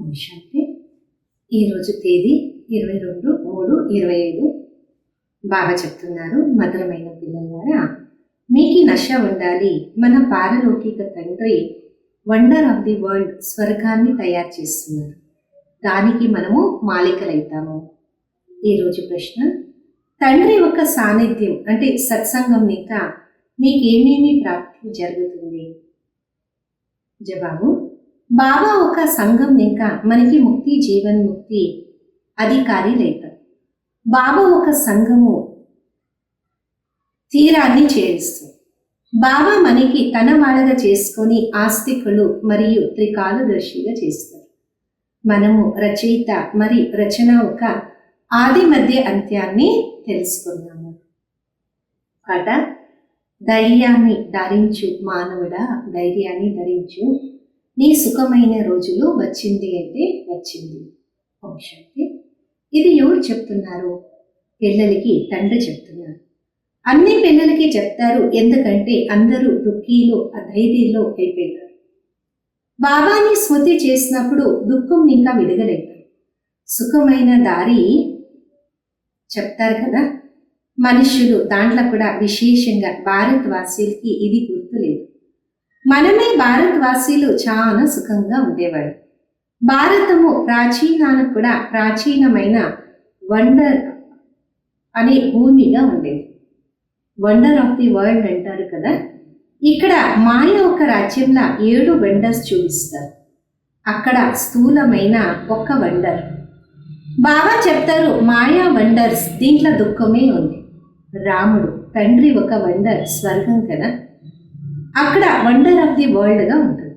ఓం శాంతి. ఈరోజు తేదీ 22/3/25. బాబా చెప్తున్నారు, మధురమైన పిల్లలారా, మీకు నశ ఉండాలి. మన పారలౌకిక తండ్రి వండర్ ఆఫ్ ది వరల్డ్ స్వర్గాన్ని తయారు చేస్తున్నారు. దానికి మనము మాలికలైతాము. ఈరోజు ప్రశ్న, తండ్రి యొక్క సాన్నిధ్యం అంటే సత్సంగం నీక మీకేమేమి ప్రాప్తి జరుగుతుంది? జవాబు, బాబా ఒక సంఘం ఇంకా మనకి ముక్తి జీవన్ ముక్తి అధికారి లేతాం. బాబా ఒక సంఘము తీరాన్ని చేరుస్తుంది. బాబా మనకి తన వాళ్ళగా చేసుకొని ఆస్తికులు మరియు త్రికాలదర్శిగా చేస్తారు. మనము రచయిత మరి రచన ఒక ఆది మధ్య అంత్యాన్ని తెలుసుకున్నాము. పాట, ధైర్యాన్ని ధరించు మానవుడా, ధైర్యాన్ని ధరించు, నీ సుఖమైన రోజులు వచ్చింది అంటే వచ్చింది. ఓం శాంతి. ఇది ఎవరు చెప్తున్నారు? పిల్లలకి తండ్రి చెప్తున్నారు. అన్ని పిల్లలకి చెప్తారు, ఎందుకంటే అందరూ దుఃఖీలో అధైర్యంలో అయిపోతారు. బాబాని స్మృతి చేసినప్పుడు దుఃఖం ఇంకా విడగలవుతారు. సుఖమైన దారి చెప్తారు కదా మనుషులు. దాంట్లో కూడా విశేషంగా భారతవాసీలకి ఇది గుర్తులేదు. మనమే భారతవాసీలు చాలా సుఖంగా ఉండేవాడు. భారతము ప్రాచీనానికి కూడా ప్రాచీనమైన వండర్ అనే భూమిగా ఉండేది. వండర్ ఆఫ్ ది వరల్డ్ అంటారు కదా. ఇక్కడ మాయ ఒక రాజ్యంలో 7 వండర్స్ చూపిస్తారు. అక్కడ స్థూలమైన ఒక్క వండర్. బాబా చెప్తారు, మాయా వండర్స్ దీంట్లో దుఃఖమే ఉంది. రాముడు తండ్రి ఒక వండర్, స్వర్గం కదా. అక్కడ వండర్ ఆఫ్ ది వరల్డ్గా ఉంటుంది.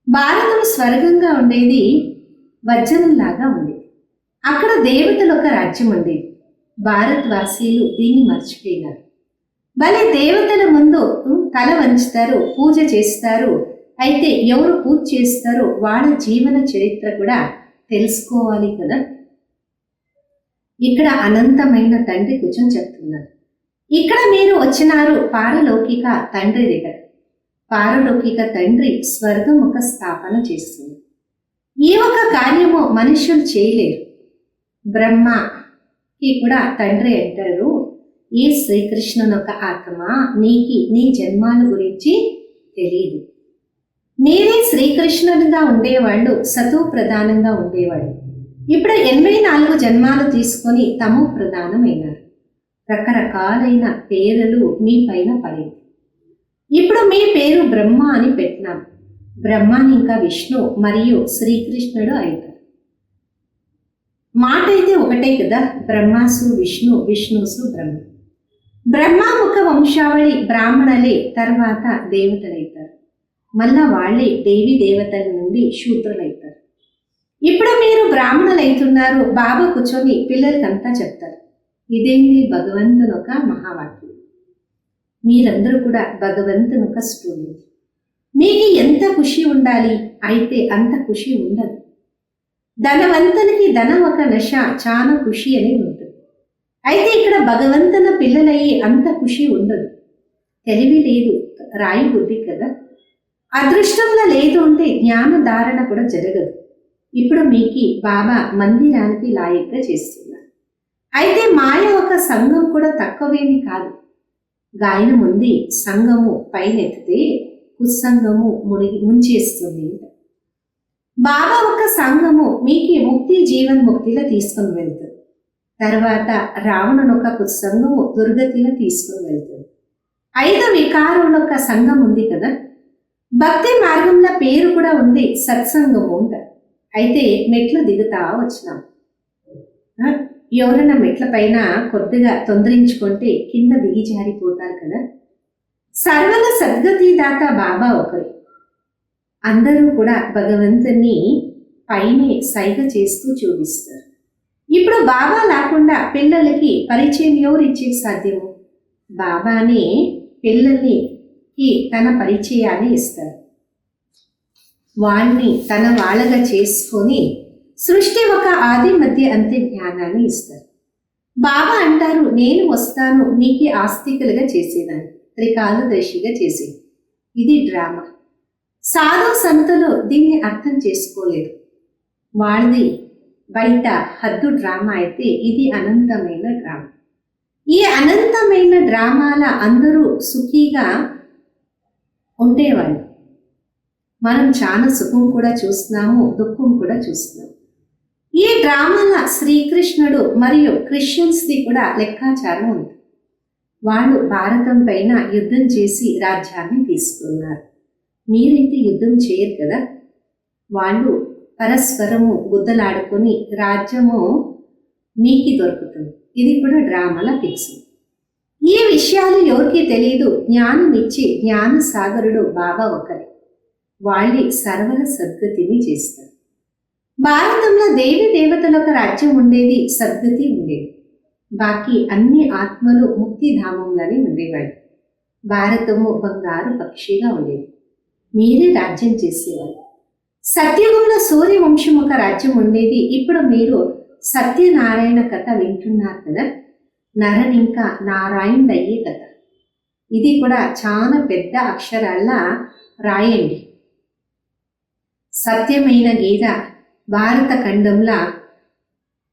భారతం స్వర్గంగా ఉండేది వజ్రంలాగా ఉండేది. అక్కడ దేవతలు ఒక రాజ్యం ఉండేది. భారతవాసీలు దీన్ని మర్చిపోయినారు. భలే దేవతల ముందు తల వంచుతారు, పూజ చేస్తారు. అయితే ఎవరు పూజ చేస్తారో వాళ్ళ జీవన చరిత్ర కూడా తెలుసుకోవాలి కదా. ఇక్కడ అనంతమైన తండ్రి కూర్చొని చెప్తున్నారు, ఇక్కడ మీరు వచ్చినారు పారలౌకిక తండ్రి దగ్గర. పారలౌకిక తండ్రి స్వర్గం ఒక స్థాపన చేస్తుంది. ఈ ఒక కార్యము మనుషులు చేయలేరు. బ్రహ్మకి కూడా తండ్రి అంటారు, ఈ శ్రీకృష్ణుని ఒక ఆత్మ, నీకి నీ జన్మాల గురించి తెలియదు. మీరే శ్రీకృష్ణునిగా ఉండేవాళ్ళు, సతో ప్రధానంగా ఉండేవాళ్ళు. ఇప్పుడు 84 జన్మాలు తీసుకొని తమో ప్రధానమైనారు. రకరకాలైన పేర్లు మీ పైన పడింది. ఇప్పుడు మీ పేరు బ్రహ్మ అని పెట్టినాం. బ్రహ్మాని ఇంకా విష్ణు మరియు శ్రీకృష్ణుడు అవుతారు. మాట అయితే ఒకటే కదా, బ్రహ్మాసు విష్ణు, విష్ణుసు బ్రహ్మ. బ్రహ్మాముఖ వంశావళి బ్రాహ్మణలే తర్వాత దేవతలైతారు. మళ్ళా వాళ్ళే దేవి దేవతల నుండి శూద్రులైతారు. ఇప్పుడు మీరు బ్రాహ్మణులైతున్నారు. బాబా కూర్చొని పిల్లలకంతా చెప్తారు, ఇదేంటి భగవంతుని ఒక మహావాక్యం. మీరందరూ కూడా భగవంతుని ఒక స్టూడెంట్. మీకు ఎంత ఖుషి ఉండాలి, అయితే అంత ఖుషి ఉండదు. ధనవంతునికి ధనం ఒక నశ, చాలా ఖుషి అనేది ఉంటుంది. అయితే ఇక్కడ భగవంతుని పిల్లలయ్యి అంత ఖుషి ఉండదు. తెలివి లేదు, రాయి బుద్ధి కదా. అదృష్టంలో లేదు అంటే జ్ఞాన ధారణ కూడా జరగదు. ఇప్పుడు మీకు బాబా మందిరానికి లాయక్గా చేస్తున్నారు. అయితే మాయ ఒక సంఘం కూడా తక్కువేమి కాదు. గాయన ముందు సంఘము పైనెత్తితే కుస్సంగము ముంచేస్తుంది. బాబా ఒక సంఘము మీకు ముక్తి జీవన్ ముక్తిలో తీసుకుని వెళ్తుంది. తర్వాత రావణుని ఒక కుస్సంగము దుర్గతిలో తీసుకుని వెళ్తుంది. 5 వికారుల ఒక సంఘం ఉంది కదా. భక్తి మార్గంలో పేరు కూడా ఉంది, సత్సంగము అంట. అయితే మెట్లు దిగుతా వచ్చినాం. ఎవరైనా మెట్ల పైన కొద్దిగా తొందరించుకుంటే కింద దిగి జారిపోతారు కదా. సర్వల సద్గతి దాత బాబా ఒకరు. అందరూ కూడా భగవంతుని పైనే సైగ చేస్తూ చూపిస్తారు. ఇప్పుడు బాబా లేకుండా పిల్లలకి పరిచయం ఎవరు ఇచ్చే సాధ్యము? బాబానే పిల్లలకి తన పరిచయాన్ని ఇస్తారు. వాళ్ళని తన వాళ్ళగా చేసుకొని సృష్టి ఒక ఆది మధ్య అంత్య జ్ఞానాన్ని ఇస్తారు. బాబా అంటారు, నేను వస్తాను నీకు ఆస్తికులుగా చేసేదాన్ని, త్రికాలదర్శిగా చేసేది. ఇది డ్రామా. సాధు సంతులు దీన్ని అర్థం చేసుకోలేదు. వాళ్ళది బయట హద్దు డ్రామా అయితే ఇది అనంతమైన డ్రామా. ఈ అనంతమైన డ్రామాల అందరూ సుఖీగా ఉండేవాళ్ళు. మనం చాలా సుఖం కూడా చూస్తున్నాము, దుఃఖం కూడా చూస్తున్నాము. ఈ డ్రామాల శ్రీకృష్ణుడు మరియు క్రిస్టియన్స్ది కూడా లెక్కాచారం ఉంది. వాళ్ళు భారతం పైన యుద్ధం చేసి రాజ్యాన్ని తీసుకున్నారు. మీరైతే యుద్ధం చేయరు కదా. వాళ్ళు పరస్పరము గుద్దలాడుకొని రాజ్యము మీకు దొరుకుతుంది. ఇది కూడా డ్రామాల ఫిక్స్. ఈ విషయాలు ఎవరికి తెలియదు. జ్ఞానం ఇచ్చి జ్ఞాన సాగరుడు బాబా ఒకరే. వాళ్ళే సర్వల సద్గతిని చేస్తారు. భారతంలో దేవి దేవతలకు రాజ్యం ఉండేది, సద్గతి ఉండేది. బాకీ అన్ని ఆత్మలు ముక్తిధామంలోనే ఉండేవాడు. భారతము బంగారు పక్షిగా ఉండేది. మీరే రాజ్యం చేసేవాళ్ళు. సత్యుగంలో సూర్యవంశం ఒక రాజ్యం ఉండేది. ఇప్పుడు మీరు సత్యనారాయణ కథ వింటున్నారు కదా. నరన్ ఇంకా నారాయణ అయ్యే కథ. ఇది కూడా చాలా పెద్ద అక్షరాల రాయండి. సత్యమైన గీత భారత ఖండంలా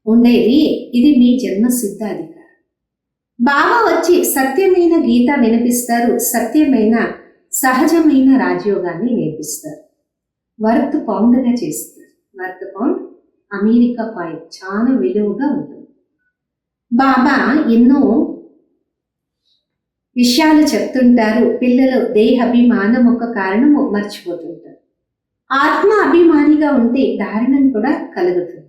ఉండేది. ఇది మీ జన్మ సిద్ధ అధికారం. బాబా వచ్చి సత్యమైన గీత వినిపిస్తారు. సత్యమైన సహజమైన రాజయోగాన్ని నేర్పిస్తారు. వర్త్ పౌండ్గా చేస్తారు. వర్త్ పౌండ్ అమెరికా కాయిన్ చాలా విలువగా ఉంటుంది. బాబా ఎన్నో విషయాలు చెప్తుంటారు. పిల్లలు దేహాభిమానం ఒక కారణము మర్చిపోతుంటారు. ఆత్మ అభిమానిగా ఉంటే ధారణం కూడా కలుగుతుంది.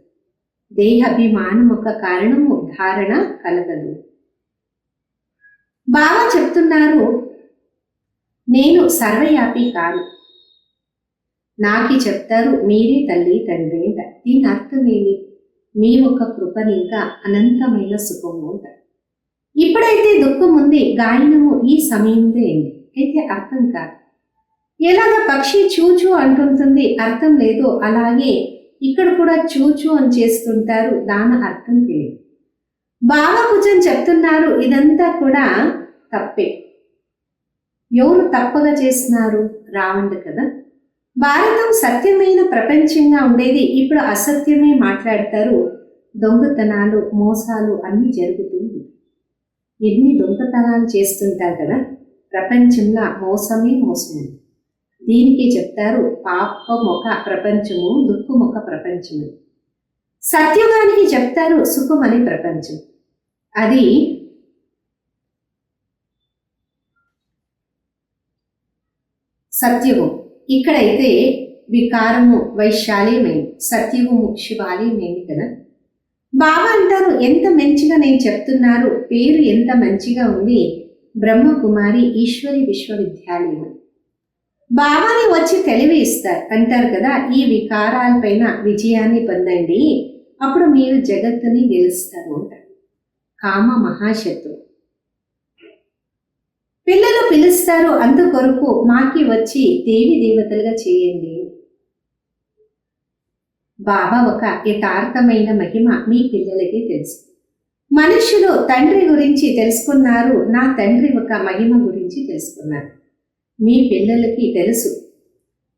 దేహాభిమానం ఒక కారణము, ధారణ కలగదు. బాబా చెప్తున్నారు, నేను సర్వయాపి కాదు. నాకి చెప్తారు మీరే తల్లి తండ్రి అంట. దీని అర్థమేమి? మీ ఒక కృపని ఇంకా అనంతమైన సుఖము ఉంటారు. ఇప్పుడైతే దుఃఖం ఉంది, గాయనము ఈ సమయంలో అయింది అయితే అర్థం కాదు. ఎలాగ పక్షి చూచు అంటుంటుంది, అర్థం లేదు. అలాగే ఇక్కడ కూడా చూచు అని చేస్తుంటారు, దాని అర్థం తెలియదు. బాబా కూర్చొని చెప్తున్నారు ఇదంతా కూడా తప్పే. ఎవరు తప్పగా చేస్తున్నారు? రావండు కదా. భారతం సత్యమైన ప్రపంచంగా ఉండేది. ఇప్పుడు అసత్యమే మాట్లాడతారు. దొంగతనాలు, మోసాలు అన్నీ జరుగుతుంది. ఎన్ని దొంగతనాలు చేస్తుంటారు కదా. ప్రపంచంలో మోసమే మోసము. దీనికి చెప్తారు పాపమొక ప్రపంచము, దుఃఖమొక ప్రపంచము. సత్యుగానికి చెప్తారు సుఖమని ప్రపంచం. అది సత్యుగం. ఇక్కడైతే వికారము వైశాల్యమైంది, సత్యుగము శివాలయమైంది కదా. బాబా అంటారు ఎంత మంచిగా నేను చెప్తున్నారు, పేరు ఎంత మంచిగా ఉంది, బ్రహ్మకుమారి ఈశ్వరి విశ్వవిద్యాలయం. బాబాని వచ్చి తెలివి ఇస్తారు అంటారు కదా. ఈ వికారాలపైన విజయాన్ని పొందండి, అప్పుడు మీరు జగత్తుని గెలుస్తారు అంటారు. కామ మహాశత్రు. పిల్లలు పిలుస్తారు, అందుకొరకు మాకి వచ్చి దేవి దేవతలుగా చేయండి. బాబా ఒక యథార్థమైన మహిమ మీ పిల్లలకి తెలుసు. మనుషులు తండ్రి గురించి తెలుసుకున్నారు, నా తండ్రి ఒక మహిమ గురించి తెలుసుకున్నారు. మీ పిల్లలకి తెలుసు,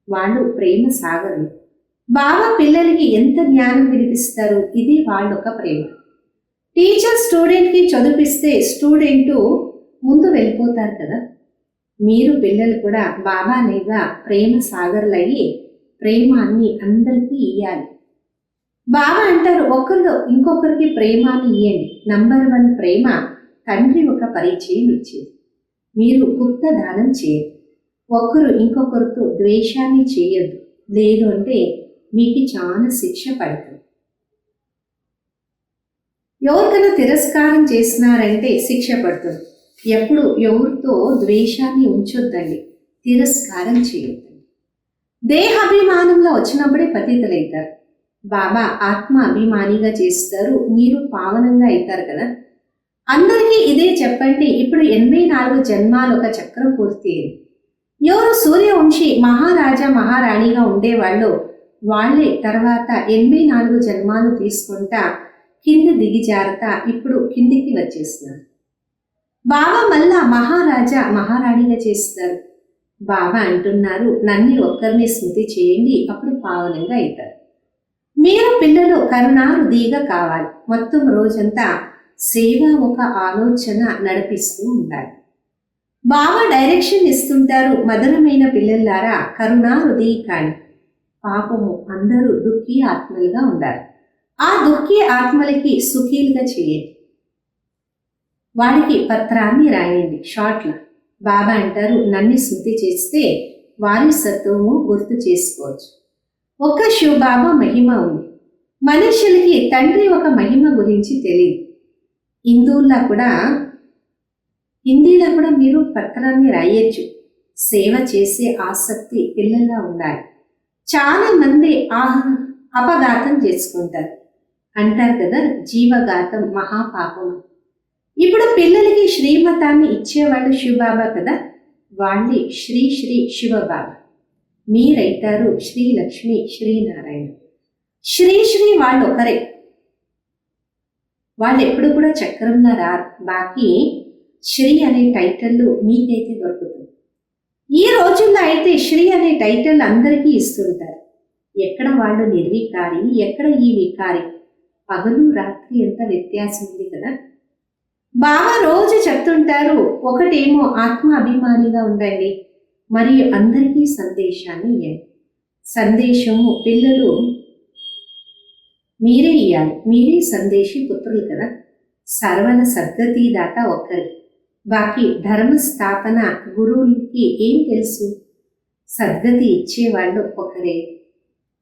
వాళ్ళు ప్రేమ సాగరు. బాబా పిల్లలకి ఎంత జ్ఞానం వినిపిస్తారు, ఇది వాళ్ళొక ప్రేమ. టీచర్ స్టూడెంట్కి చదివిస్తే స్టూడెంటు ముందు వెళ్ళిపోతారు కదా. మీరు పిల్లలు కూడా బాబానేగా ప్రేమ సాగర్లయ్యి ప్రేమాన్ని అందరికీ ఇయ్యాలి. బాబా అంటారు ఒకరు ఇంకొకరికి ప్రేమాన్ని ఇయ్యండి. నంబర్ 1 ప్రేమ తండ్రి ఒక పరిచయం ఇచ్చేది. మీరు గుప్త దానం చేయండి. ఒకరు ఇంకొకరితో ద్వేషాన్ని చేయొద్దు, లేదు అంటే మీకు చాలా శిక్ష పడుతుంది. ఎవరికైనా తిరస్కారం చేసినారంటే శిక్ష పడుతుంది. ఎప్పుడు ఎవరితో ద్వేషాన్ని ఉంచొద్దండి, తిరస్కారం చేయొద్దండి. దేహాభిమానంలో వచ్చినప్పుడే పతితులవుతారు. బాబా ఆత్మ అభిమానిగా చేస్తారు, మీరు పావనంగా అవుతారు కదా. అందరికీ ఇదే చెప్పండి. ఇప్పుడు 84 జన్మాలు ఒక చక్రం పూర్తి అయింది. ఎవరు సూర్యవంశీ మహారాజా మహారాణిగా ఉండేవాళ్ళు వాళ్ళే తర్వాత 84 జన్మాలు తీసుకుంటా కింది దిగిజారుతా ఇప్పుడు కిందికి వచ్చేస్తున్నారు. బాబా మళ్ళా మహారాజా మహారాణిగా చేస్తారు. బాబా అంటున్నారు నన్ను ఒక్కరిని స్మృతి చేయండి, అప్పుడు పావనంగా అవుతారు. మీరు పిల్లలు కరుణాహృదయిగా కావాలి. మొత్తం రోజంతా సేవ ఒక ఆలోచన నడిపిస్తూ ఉండాలి. బాగా డైరెక్షన్ ఇస్తుంటారు. మధురమైన పిల్లలారా, కరుణాహృదయి కాని. పాపము అందరూ దుఃఖీ ఆత్మలుగా ఉండాలి. ఆ దుఃఖీ ఆత్మలకి సుఖీలుగా చేయండి. వాడికి పత్రాన్ని రాయండి షార్ట్లో. బాబా అంటారు, నన్ను శుద్ధి చేస్తే వారి సత్వము గుర్తు చేసుకోవచ్చు. ఒక శివబాబా మహిమ ఉంది. మనుషులకి తండ్రి ఒక మహిమ గురించి తెలియదు. హిందీలో కూడా మీరు పత్రాన్ని రాయొచ్చు. సేవ చేసే ఆసక్తి పిల్లల్లో ఉండాలి. చాలా మంది అపఘాతం చేసుకుంటారు. అంటారు కదా, జీవఘాతం మహాపాపం. ఇప్పుడు పిల్లలకి శ్రీమతాన్ని ఇచ్చేవాళ్ళు శివబాబా కదా, వాళ్ళే శ్రీ శ్రీ శివబాబా. మీరైతారు శ్రీ లక్ష్మి శ్రీనారాయణ. శ్రీ శ్రీ వాళ్ళు ఒకరే. వాళ్ళు ఎప్పుడు కూడా చక్రంలో రారు. బాకీ శ్రీ అనే టైటిల్ మీకైతే దొరుకుతుంది. ఈ రోజుల్లో అయితే శ్రీ అనే టైటిల్ అందరికీ ఇస్తుంటారు. ఎక్కడ వాళ్ళు నిర్వికారి, ఎక్కడ ఈ వికారి. పగలు రాత్రి ఎంత వ్యత్యాసం ఉంది కదా. బాబా రోజు చెప్తుంటారు, ఒకటేమో ఆత్మ అభిమానిగా ఉండండి, మరియు అందరికీ సందేశాన్ని ఇవ్వండి. సందేశము పిల్లలు మీరే ఇవ్వాలి. మీరే సందేశి పుత్రులు కదా. సర్వన సద్గతి దాత ఒక్కరి. బాకీ ధర్మ స్థాపన గురువులకి ఏం తెలుసు? సద్గతి ఇచ్చేవాళ్ళు ఒకరే.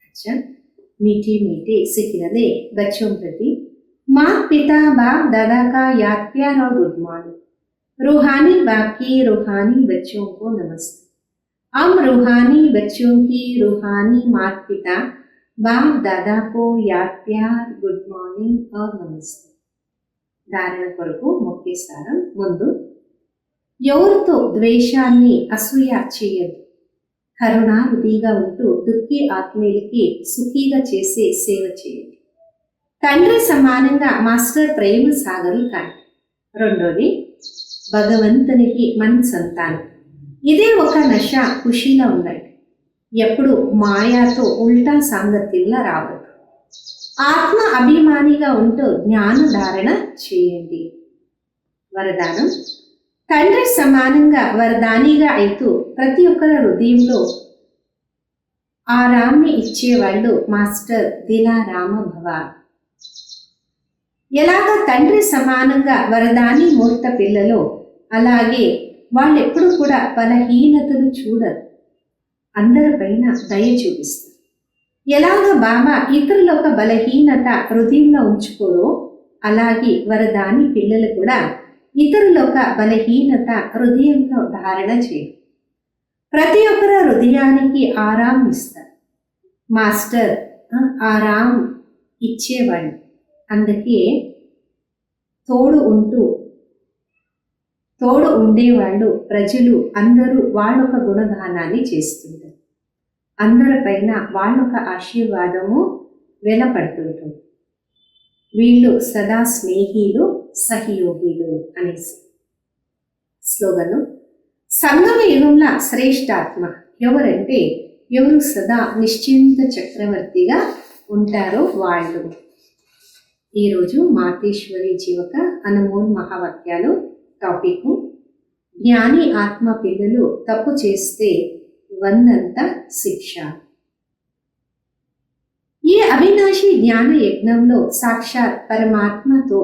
అచ్చా, मीठे मीठे सिखिरदे बच्चों प्रति माँ पिता बाप दादा का याद प्यार और गुड मॉर्निंग. रूहानी बाप की रूहानी बच्चों को नमस्ते. हम रूहानी बच्चों की रूहानी माता पिता बाप दादा को याद प्यार गुड मॉर्निंग और नमस्ते. ధారణ కొరకు ముఖ్య సారం. ముందు, ఎవరితో ద్వేషాన్ని అసూయ చేయదు. కరుణాహృదయిగా ఉంటూ దుఃఖీ ఆత్మీయులకి సుఖీగా చేసే సేవ చేయండి. తండ్రి సమానంగా మాస్టర్ ప్రేమ సాగరులు కాండి. రెండోది, భగవంతునికి మన సంతానం. ఇదే ఒక నష. ఖుషీలో ఉండండి. ఎప్పుడు మాయాతో ఉల్టా సాంగత్యంలో రావద్దు. ఆత్మ అభిమానిగా ఉంటూ జ్ఞాన ధారణ చేయండి. వరదానం. తండ్రి సమానంగా వరదానిగా అయితూ ప్రతి ఒక్కరి హృదయంలో ఆరామ్ని ఇచ్చేవాళ్ళు మాస్టర్ దిలారామ భవ. ఎలాగ తండ్రి సమానంగా వరదాని మూర్త పిల్లలో, అలాగే వాళ్ళు ఎప్పుడు కూడా బలహీనతలు చూడరు. అందరిపైన దయ చూపిస్తారు. ఎలాగ బాబా ఇతరుల ఒక బలహీనత హృదయంలో ఉంచుకోరో, అలాగే వరదాని పిల్లలు కూడా ఇతరుల ఒక బలహీనత హృదయంలో ధారణ చేయరు. ప్రతి ఒక్కరు హృదయానికి ఆరాం ఇస్తారు. మాస్టర్ ఆరాం ఇచ్చేవాళ్ళు. అందుకే తోడు ఉండేవాళ్ళు ప్రజలు అందరూ వాళ్ళొక గుణగానాన్ని చేస్తుంటారు. అందరిపైన వాళ్ళొక ఆశీర్వాదము వెలపడుతుంటుంది. వీళ్ళు సదా స్నేహిలు సహయోగిలు అనేసి స్లోగను. సంగమ యుగంలో శ్రేష్ఠాత్మ ఎవరంటే, ఎవరు సదా నిశ్చింత చక్రవర్తిగా ఉంటారో వాళ్ళు. ఈరోజు మాతేశ్వరి జీవక అనుమోల్ మహావాక్యాలు టాపిక్, జ్ఞాని ఆత్మ పిల్లలు తప్పు చేస్తే వందంత శిక్ష. ఈ అవినాశి జ్ఞాన యజ్ఞంలో సాక్షాత్ పరమాత్మతో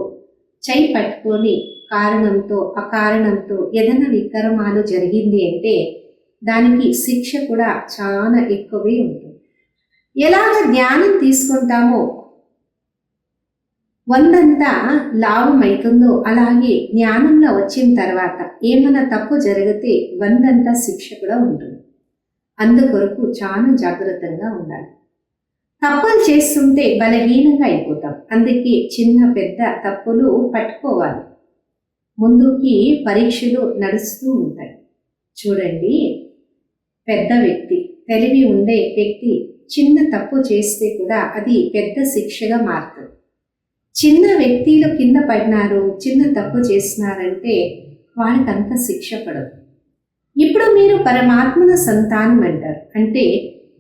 చేయి పట్టుకొని కారణంతో అకారణంతో ఏదైనా వికర్మాలు జరిగింది అంటే దానికి శిక్ష కూడా చాలా ఎక్కువే ఉంటుంది. ఎలాగ జ్ఞానం తీసుకుంటామో వందంతా లాభం అవుతుందో, అలాగే జ్ఞానంలో వచ్చిన తర్వాత ఏమైనా తప్పు జరిగితే వందంతా శిక్ష కూడా ఉంటుంది. అందుకొరకు చాలా జాగ్రత్తగా ఉండాలి. తప్పులు చేస్తుంటే బలహీనంగా అయిపోతాం. అందుకే చిన్న పెద్ద తప్పులు పట్టుకోవాలి. ముందుకి పరీక్షలు నడుస్తూ ఉంటాయి. చూడండి, పెద్ద వ్యక్తి, తెలివి ఉండే వ్యక్తి చిన్న తప్పు చేస్తే కూడా అది పెద్ద శిక్షగా మారుతుంది. చిన్న వ్యక్తులు కింద పడినారు, చిన్న తప్పు చేస్తున్నారంటే వాళ్ళకి అంత శిక్ష పడదు. ఇప్పుడు మీరు పరమాత్మన సంతానం అంటారు. అంటే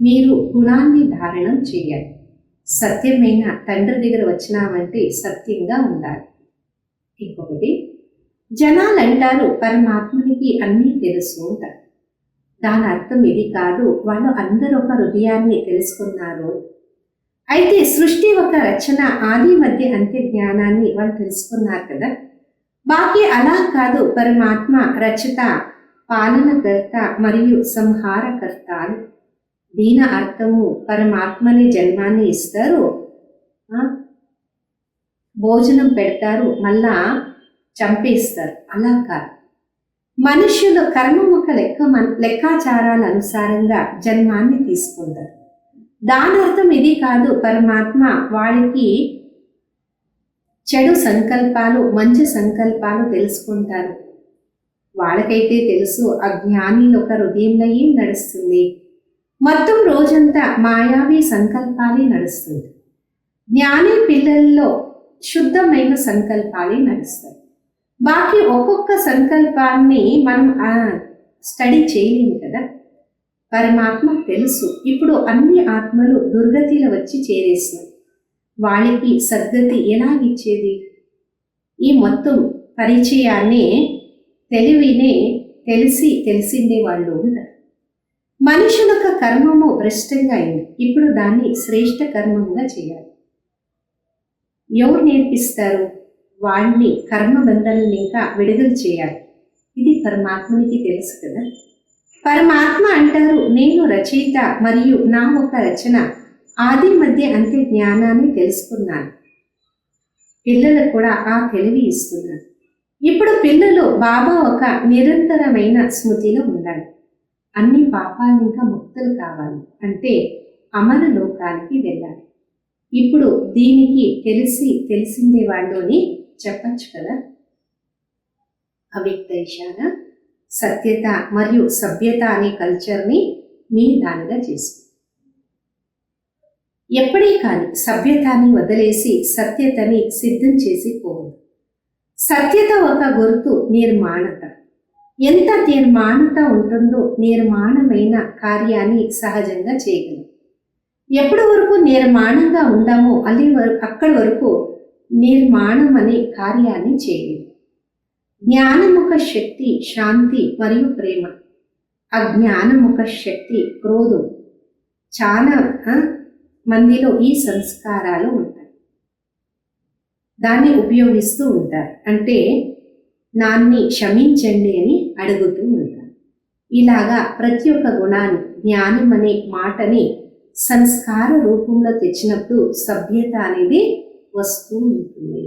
మీరు గుణాన్ని ధారణం చేయాలి. సత్యమైన తండ్రి దగ్గర వచ్చినామంటే సత్యంగా ఉండాలి. ఇంకొకటి, జనాలు అంటారు పరమాత్మనికి అన్నీ తెలుసు అంటారు. దాని అర్థం ఇది కాదు, వాళ్ళు అందరూ ఒక హృదయాన్ని తెలుసుకున్నారు. అయితే సృష్టి ఒక రచన, ఆది మధ్య అంత్య జ్ఞానాన్ని వాళ్ళు తెలుసుకున్నారు కదా. బాకీ అలా కాదు, పరమాత్మ రచత, పాలనకర్త మరియు సంహారకర్త. దీని అర్థము పరమాత్మని జన్మాన్ని ఇస్తారు, భోజనం పెడతారు, మళ్ళా చంపేస్తారు. అలా కాదు, మనుష్యులు కర్మముఖ లెక్కాచారాల అనుసారంగా జన్మాన్ని తీసుకుంటారు. దాని అర్థం ఇది కాదు, పరమాత్మ వాళ్ళకి చెడు సంకల్పాలు మంచి సంకల్పాలు తెలుసుకుంటారు. వాళ్ళకైతే తెలుసు అజ్ఞానిలో ఒక హృదయంలో ఏం నడుస్తుంది, మొత్తం రోజంతా మాయావి సంకల్పాలే నడుస్తుంది. జ్ఞాని పిల్లల్లో శుద్ధమైన సంకల్పాలే నడుస్తాయి. బాకీ ఒక్కొక్క సంకల్పాన్ని మనం స్టడీ చేయలేము కదా. పరమాత్మకు తెలుసు ఇప్పుడు అన్ని ఆత్మలు దుర్గతిలో వచ్చి చేరేసినాయి, వాళ్ళకి సద్గతి ఎలా ఇచ్చేది. ఈ మొత్తం పరిచయాన్ని తెలివినే తెలిసిందే వాళ్ళు ఉంటారు. మనుషులకు కర్మము భ్రష్టంగా అయింది, ఇప్పుడు దాన్ని శ్రేష్ఠ కర్మంగా చేయాలి. ఎవరు నేర్పిస్తారు? వాళ్ళని కర్మబంధాలను ఇంకా విడుదల చేయాలి. ఇది పరమాత్మనికి తెలుసు కదా. పరమాత్మ అంటారు, నేను రచయిత మరియు నా ఒక రచన ఆది మధ్య అంత్య జ్ఞానాన్ని తెలుసుకున్నాను. పిల్లలకు కూడా ఆ తెలివి ఇస్తున్నాను. ఇప్పుడు పిల్లలు బాబా ఒక నిరంతరమైన స్మృతిలో ఉండాలి. అన్ని పాపాలు ఇంకా ముక్తులు కావాలి అంటే అమర లోకానికి వెళ్ళాలి. ఇప్పుడు దీనికి తెలిసిందే వాళ్ళు అని చెప్పచ్చు కదా. అవ్యక్త ఇషార సత్యత మరియు సభ్యత అనే కల్చర్ని మీ దానిగా చేసుకో. ఎప్పుడే కానీ సభ్యతని వదిలేసి సత్యతని సిద్ధం చేసి పోవద్దు. సత్యత ఒక గుర్తు నిర్మాణత. ఎంత నిర్మాణత ఉంటుందో నిర్మాణమైన కార్యాన్ని సహజంగా చేయగలం. ఎప్పటి వరకు నిర్మాణంగా ఉండమో అక్కడి వరకు నిర్మాణం అనే కార్యాన్ని చేయలేము. జ్ఞానముఖ శక్తి శాంతి మరియు ప్రేమ, అజ్ఞానముఖ శక్తి క్రోధం. చాలా మందిలో ఈ సంస్కారాలు ఉంటాయి, దాన్ని ఉపయోగిస్తూ ఉంటారు. అంటే నాన్ని క్షమించండి అని అడుగుతూ ఉంటారు. ఇలాగా ప్రతి ఒక్క గుణాన్ని జ్ఞానం అనే మాటని సంస్కార రూపంలో తెచ్చినప్పుడు సభ్యత అనేది వస్తూ ఉంటుంది.